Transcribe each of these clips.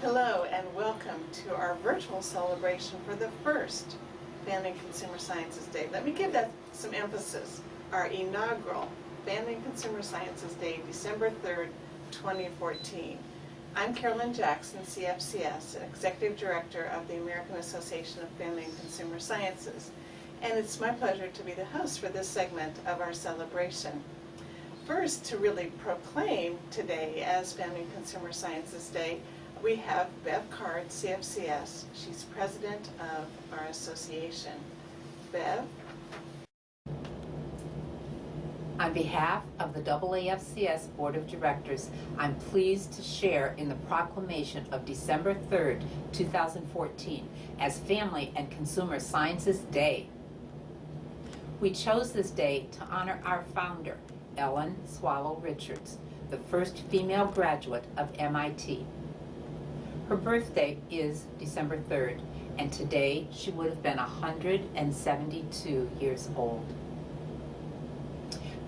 Hello and welcome to our virtual celebration for the first Family and Consumer Sciences Day. Let me give that some emphasis. Our inaugural Family and Consumer Sciences Day, December 3rd, 2014. I'm Carolyn Jackson, CFCS, Executive Director of the American Association of Family and Consumer Sciences. And it's my pleasure to be the host for this segment of our celebration. First, to really proclaim today as Family and Consumer Sciences Day, we have Bev Card, CFCS. She's president of our association. Bev? On behalf of the AAFCS Board of Directors, I'm pleased to share in the proclamation of December 3rd, 2014 as Family and Consumer Sciences Day. We chose this day to honor our founder, Ellen Swallow Richards, the first female graduate of MIT. Her birthday is December 3rd, and today she would have been 172 years old.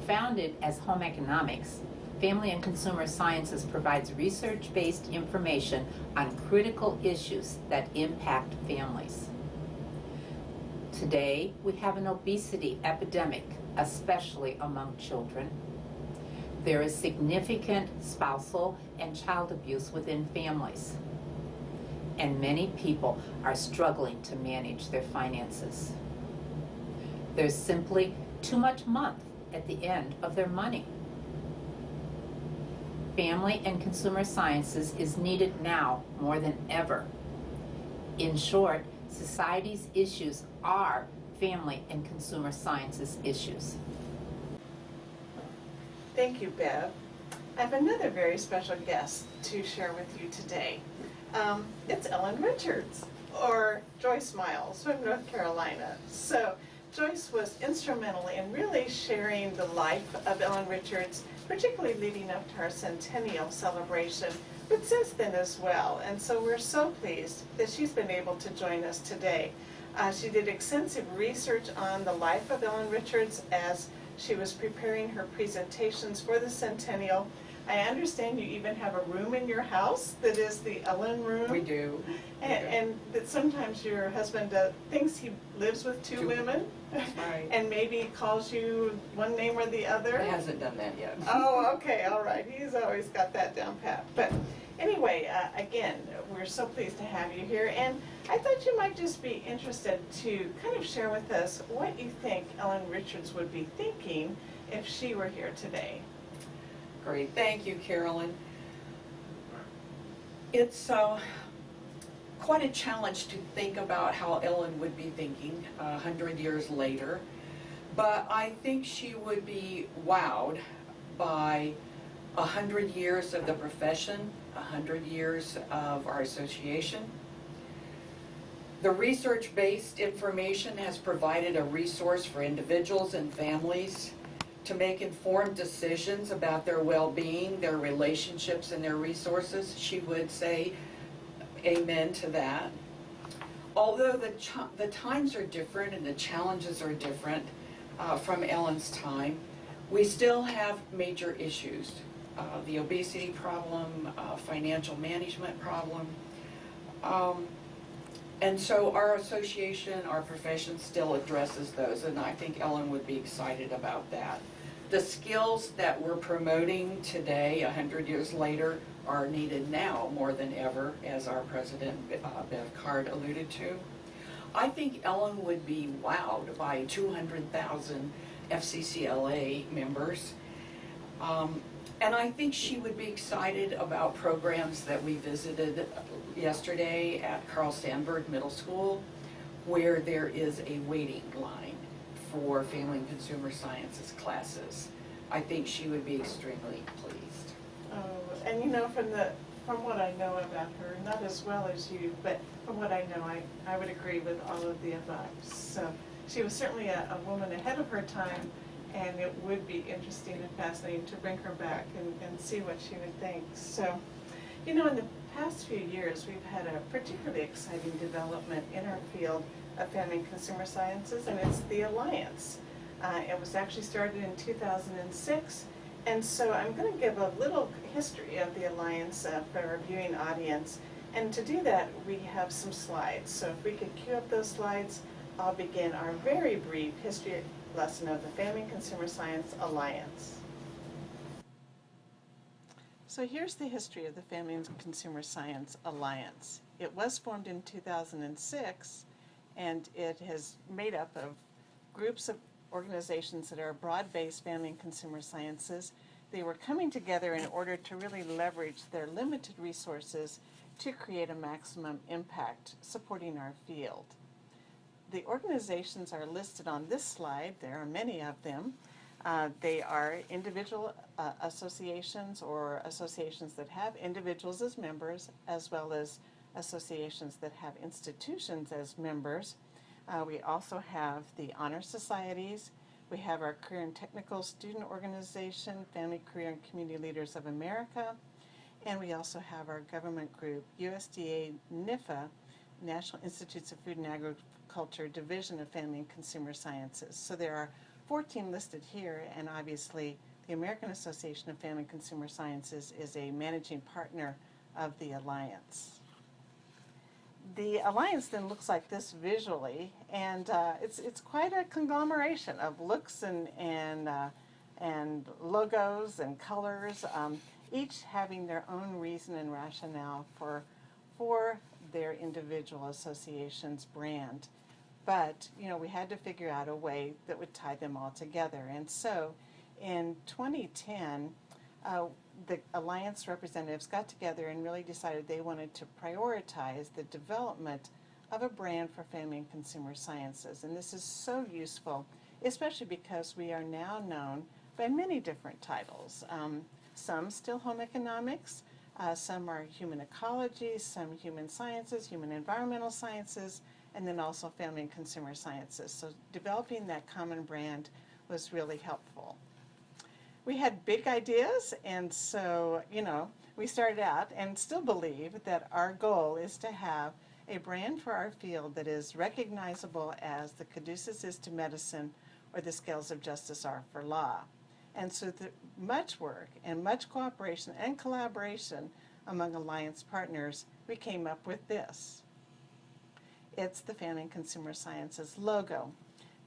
Founded as Home Economics, Family and Consumer Sciences provides research-based information on critical issues that impact families. Today, we have an obesity epidemic, especially among children. There is significant spousal and child abuse within families, and many people are struggling to manage their finances. There's simply too much month at the end of their money. Family and Consumer Sciences is needed now more than ever. In short, society's issues are family and consumer sciences issues. Thank you, Bev. I have another very special guest to share with you today. It's Ellen Richards, or Joyce Miles from North Carolina. So Joyce was instrumental in really sharing the life of Ellen Richards, particularly leading up to our centennial celebration, but since then as well. And so we're so pleased that she's been able to join us today. She did extensive research on the life of Ellen Richards as she was preparing her presentations for the centennial. I understand you even have a room in your house that is the Ellen room. We do. And that sometimes your husband thinks he lives with two women. That's right. And maybe calls you one name or the other. He hasn't done that yet. Oh, okay, all right. He's always got that down pat. But anyway, again, we're so pleased to have you here. And I thought you might just be interested to kind of share with us what you think Ellen Richards would be thinking if she were here today. Great. Thank you, Carolyn. It's quite a challenge to think about how Ellen would be thinking 100 years later, but I think she would be wowed by 100 years of the profession, 100 years of our association. The research-based information has provided a resource for individuals and families to make informed decisions about their well-being, their relationships, and their resources. She would say amen to that. Although the times are different and the challenges are different from Ellen's time, we still have major issues. The obesity problem, financial management problem. And so our association, our profession still addresses those, and I think Ellen would be excited about that. The skills that we're promoting today, 100 years later, are needed now more than ever, as our president, Bev Card, alluded to. I think Ellen would be wowed by 200,000 FCCLA members. And I think she would be excited about programs that we visited yesterday at Carl Sandburg Middle School, where there is a waiting line for Family and Consumer Sciences classes. I think she would be extremely pleased. Oh, and you know, from what I know about her, not as well as you, but from what I know, I would agree with all of the above. So she was certainly a woman ahead of her time, and it would be interesting and fascinating to bring her back and see what she would think. So, you know, in the past few years, we've had a particularly exciting development in our field of Family and Consumer Sciences, and it's the Alliance. It was actually started in 2006, And so I'm going to give a little history of the Alliance for our viewing audience. And to do that, we have some slides. So if we could cue up those slides, I'll begin our very brief history lesson of the Family and Consumer Science Alliance. So here's the history of the Family and Consumer Science Alliance. It was formed in 2006, and it has made up of groups of organizations that are broad-based family and consumer sciences. They were coming together in order to really leverage their limited resources to create a maximum impact supporting our field. The organizations are listed on this slide. There are many of them. They are individual associations or associations that have individuals as members, as well as associations that have institutions as members. We also have the honor societies. We have our Career and Technical Student Organization, Family, Career, and Community Leaders of America. And we also have our government group, USDA NIFA, National Institutes of Food and Agriculture Division of Family and Consumer Sciences. So there are 14 listed here, and obviously the American Association of Family and Consumer Sciences is a managing partner of the Alliance. The Alliance then looks like this visually, and it's quite a conglomeration of looks and logos and colors, each having their own reason and rationale for their individual association's brand. But, you know, we had to figure out a way that would tie them all together. And so in 2010, the Alliance representatives got together and really decided they wanted to prioritize the development of a brand for family and consumer sciences. And this is so useful, especially because we are now known by many different titles. Some still home economics, some are human ecology, some human sciences, human environmental sciences, and then also family and consumer sciences. So developing that common brand was really helpful. We had big ideas, and so, you know, we started out and still believe that our goal is to have a brand for our field that is recognizable as the caduceus is to medicine or the scales of justice are for law. And so much work and much cooperation and collaboration among Alliance partners, we came up with this. It's the Family and Consumer Sciences logo,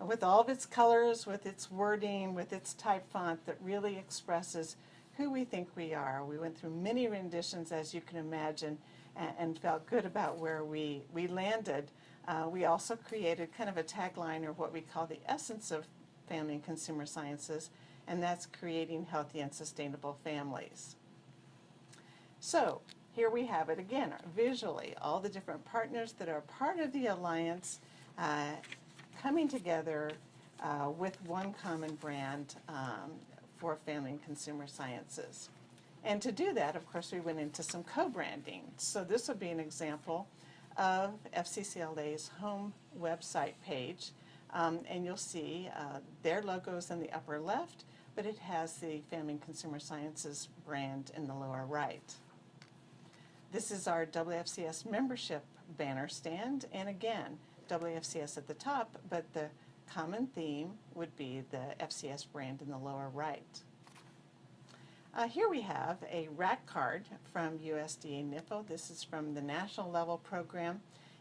with all of its colors, with its wording, with its type font that really expresses who we think we are. We went through many renditions, as you can imagine, and felt good about where we landed. We also created kind of a tagline, or what we call the essence of family and consumer sciences, and that's creating healthy and sustainable families. So here we have it again, visually, all the different partners that are part of the Alliance coming together with one common brand for family and consumer sciences. And to do that, of course, we went into some co-branding. So this would be an example of FCCLA's home website page. And you'll see their logos in the upper left, but it has the Family and Consumer Sciences brand in the lower right. This is our WFCS membership banner stand, and again, WFCS at the top, but the common theme would be the FCS brand in the lower right. Here we have a rack card from USDA NIFO. This is from the national level program,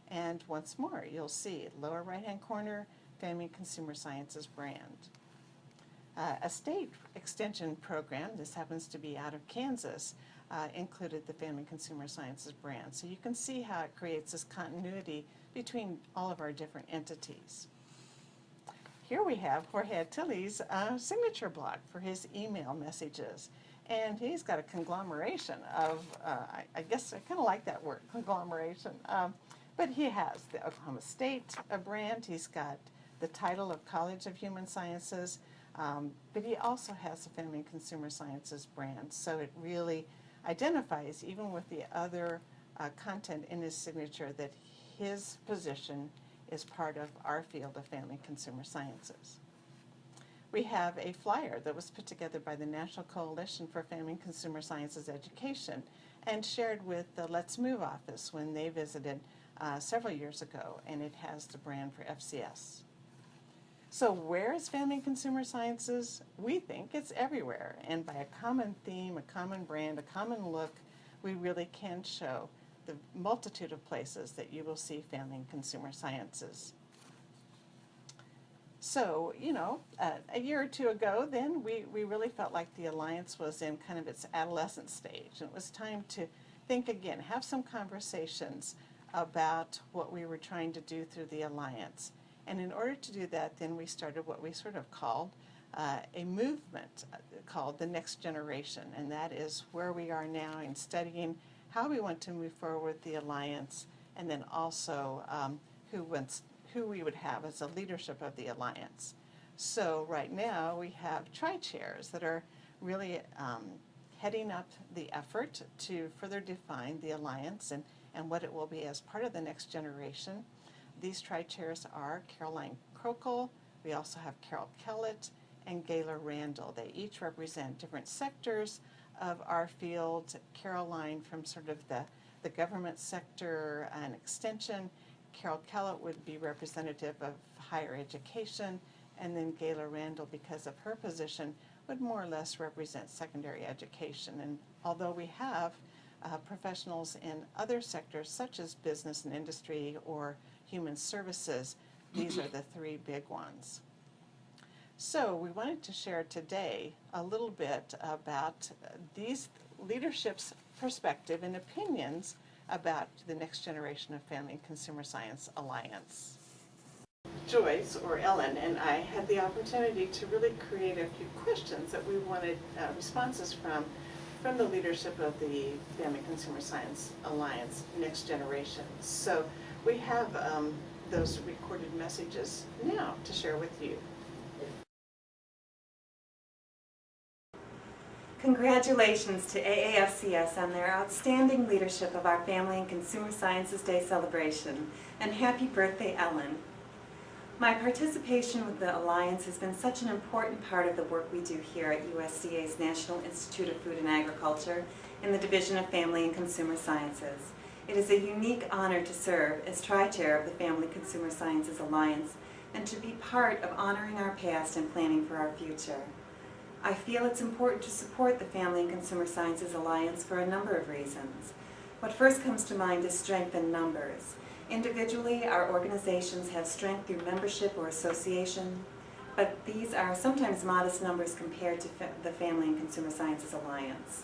and once more, you'll see lower right-hand corner, Family and Consumer Sciences brand. A state extension program, this happens to be out of Kansas, included the Family and Consumer Sciences brand. So you can see how it creates this continuity between all of our different entities. Here we have Jorge Tilly's signature block for his email messages. And he's got a conglomeration of, I guess I kind of like that word, conglomeration. But he has the Oklahoma State brand. He's got the title of College of Human Sciences. But he also has the Family and Consumer Sciences brand. So it really identifies, even with the other content in his signature, that his position is part of our field of family and consumer sciences. We have a flyer that was put together by the National Coalition for Family and Consumer Sciences Education and shared with the Let's Move office when they visited several years ago, and it has the brand for FCS. So where is Family and Consumer Sciences? We think it's everywhere, and by a common theme, a common brand, a common look, we really can show the multitude of places that you will see Family and Consumer Sciences. So, a year or two ago, then we really felt like the Alliance was in kind of its adolescent stage, and it was time to think again, have some conversations about what we were trying to do through the Alliance. And in order to do that, then we started what we sort of called a movement called the Next Generation, and that is where we are now in studying how we want to move forward with the Alliance, and then also who we would have as a leadership of the Alliance. So right now we have tri-chairs that are really heading up the effort to further define the Alliance and what it will be as part of the Next Generation. These tri-chairs are Caroline Krokel, we also have Carol Kellett, and Gayla Randall. They each represent different sectors of our field. Caroline from sort of the government sector and extension. Carol Kellett would be representative of higher education, and then Gayla Randall, because of her position, would more or less represent secondary education. And although we have professionals in other sectors such as business and industry or human services, these are the three big ones. So we wanted to share today a little bit about these leadership's perspective and opinions about the Next Generation of Family and Consumer Science Alliance. Joyce, or Ellen, and I had the opportunity to really create a few questions that we wanted responses from the leadership of the Family and Consumer Science Alliance Next Generation. So we have those recorded messages now to share with you. Congratulations to AAFCS on their outstanding leadership of our Family and Consumer Sciences Day celebration, and happy birthday, Ellen. My participation with the Alliance has been such an important part of the work we do here at USDA's National Institute of Food and Agriculture in the Division of Family and Consumer Sciences. It is a unique honor to serve as Tri-Chair of the Family and Consumer Sciences Alliance and to be part of honoring our past and planning for our future. I feel it's important to support the Family and Consumer Sciences Alliance for a number of reasons. What first comes to mind is strength in numbers. Individually, our organizations have strength through membership or association, but these are sometimes modest numbers compared to the Family and Consumer Sciences Alliance.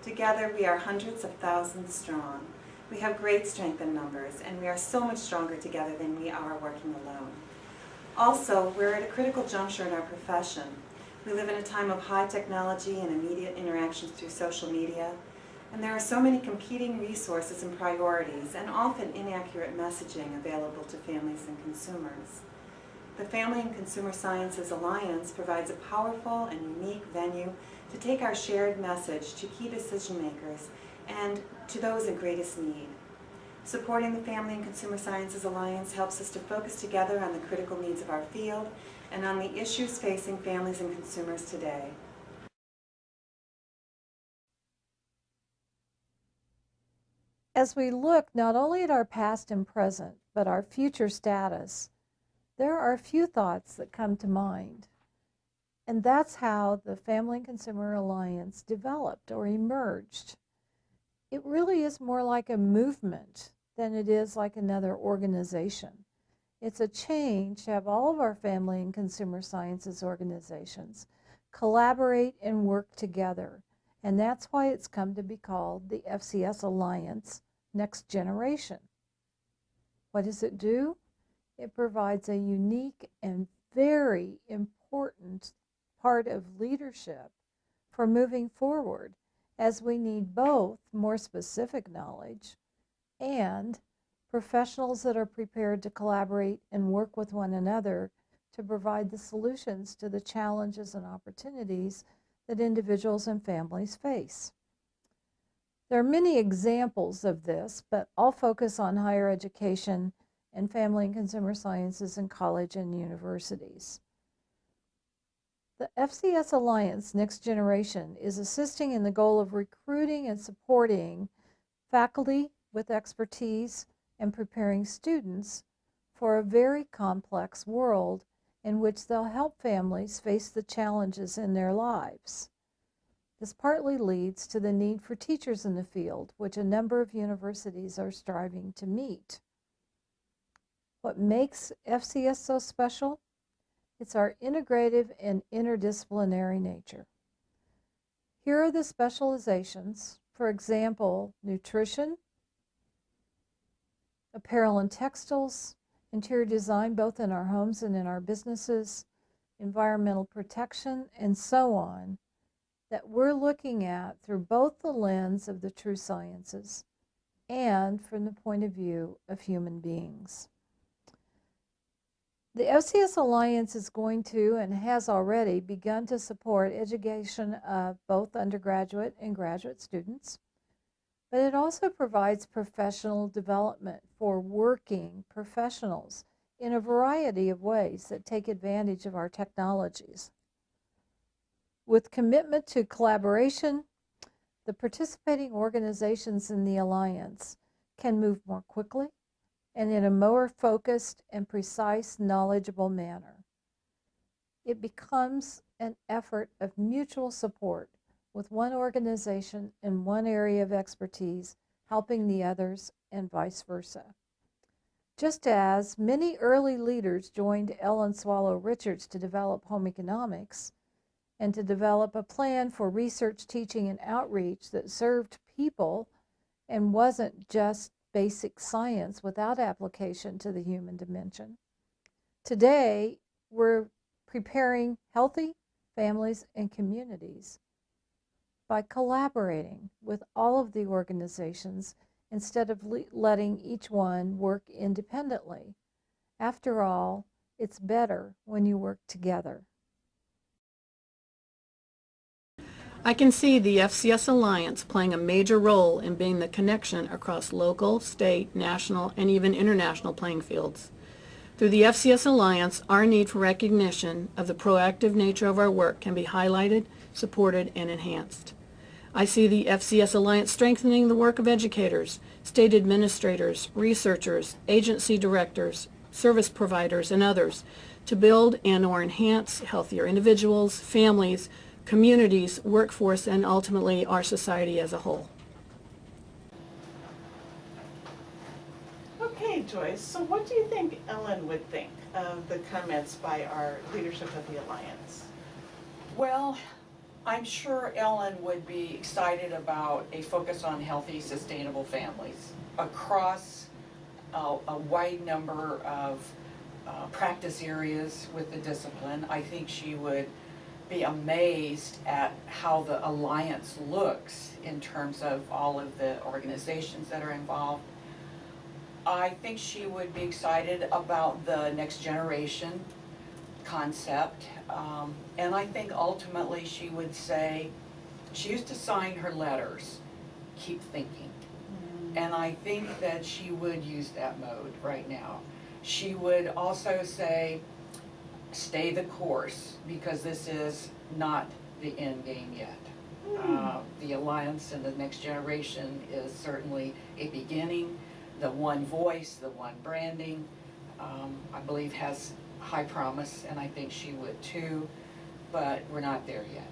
Together, we are hundreds of thousands strong. We have great strength in numbers, and we are so much stronger together than we are working alone. Also, we're at a critical juncture in our profession. We live in a time of high technology and immediate interactions through social media, and there are so many competing resources and priorities, and often inaccurate messaging available to families and consumers. The Family and Consumer Sciences Alliance provides a powerful and unique venue to take our shared message to key decision makers and to those in greatest need. Supporting the Family and Consumer Sciences Alliance helps us to focus together on the critical needs of our field and on the issues facing families and consumers today. As we look not only at our past and present, but our future status, there are a few thoughts that come to mind. And that's how the Family and Consumer Alliance developed or emerged. It really is more like a movement than it is like another organization. It's a change to have all of our family and consumer sciences organizations collaborate and work together. And that's why it's come to be called the FCS Alliance Next Generation. What does it do? It provides a unique and very important part of leadership for moving forward, as we need both more specific knowledge and professionals that are prepared to collaborate and work with one another to provide the solutions to the challenges and opportunities that individuals and families face. There are many examples of this, but I'll focus on higher education and family and consumer sciences in college and universities. The FCS Alliance Next Generation is assisting in the goal of recruiting and supporting faculty with expertise and preparing students for a very complex world in which they'll help families face the challenges in their lives. This partly leads to the need for teachers in the field, which a number of universities are striving to meet. What makes FCS so special? It's our integrative and interdisciplinary nature. Here are the specializations. For example, nutrition, apparel and textiles, interior design both in our homes and in our businesses, environmental protection, and so on, that we're looking at through both the lens of the true sciences and from the point of view of human beings. The FCS Alliance is going to and has already begun to support education of both undergraduate and graduate students, but it also provides professional development for working professionals in a variety of ways that take advantage of our technologies. With commitment to collaboration, the participating organizations in the Alliance can move more quickly and in a more focused and precise, knowledgeable manner. It becomes an effort of mutual support, with one organization in one area of expertise helping the others and vice versa. Just as many early leaders joined Ellen Swallow Richards to develop home economics and to develop a plan for research, teaching, and outreach that served people and wasn't just basic science without application to the human dimension. Today, we're preparing healthy families and communities by collaborating with all of the organizations instead of letting each one work independently. After all, it's better when you work together. I can see the FCS Alliance playing a major role in being the connection across local, state, national, and even international playing fields. Through the FCS Alliance, our need for recognition of the proactive nature of our work can be highlighted, supported, and enhanced. I see the FCS Alliance strengthening the work of educators, state administrators, researchers, agency directors, service providers, and others to build and/or enhance healthier individuals, families, communities, workforce, and ultimately our society as a whole. Okay, Joyce, so what do you think Ellen would think of the comments by our leadership of the Alliance? Well, I'm sure Ellen would be excited about a focus on healthy, sustainable families across a wide number of practice areas with the discipline. I think she would be amazed at how the Alliance looks in terms of all of the organizations that are involved. I think she would be excited about the next generation concept, and I think ultimately she would say, she used to sign her letters, keep thinking. And I think that she would use that mode right now. She would also say, stay the course, because this is not the end game yet. The Alliance and the next generation is certainly a beginning. The one voice, the one branding, I believe has high promise, and I think she would too, but we're not there yet.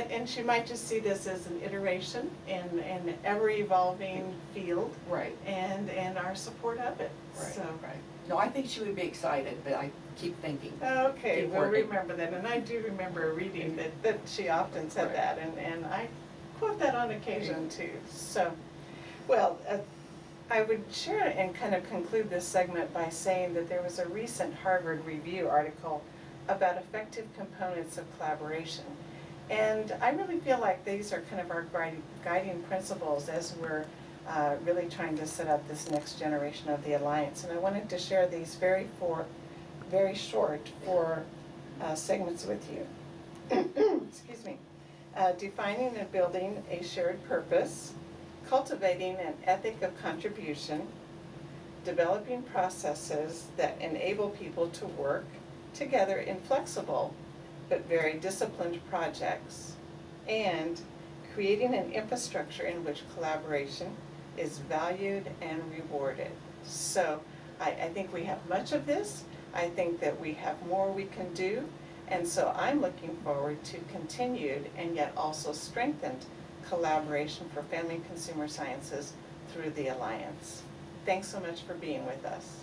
And she might just see this as an iteration in an ever-evolving field. Right. And our support of it. Right, So. right. No, I think she would be excited, but I keep thinking. Okay, Keep we'll working. remember that. And I do remember reading that she often said Right. that, and I quote that on occasion too. So, well, I would share and kind of conclude this segment by saying that there was a recent Harvard Review article about effective components of collaboration. And I really feel like these are kind of our guiding principles as we're really trying to set up this next generation of the Alliance. And I wanted to share these very short four segments with you. Excuse me. Defining and building a shared purpose, cultivating an ethic of contribution, developing processes that enable people to work together in flexible but very disciplined projects, and creating an infrastructure in which collaboration is valued and rewarded. So I think we have much of this. I think that we have more we can do, and so I'm looking forward to continued and yet also strengthened collaboration for family and consumer sciences through the Alliance. Thanks so much for being with us.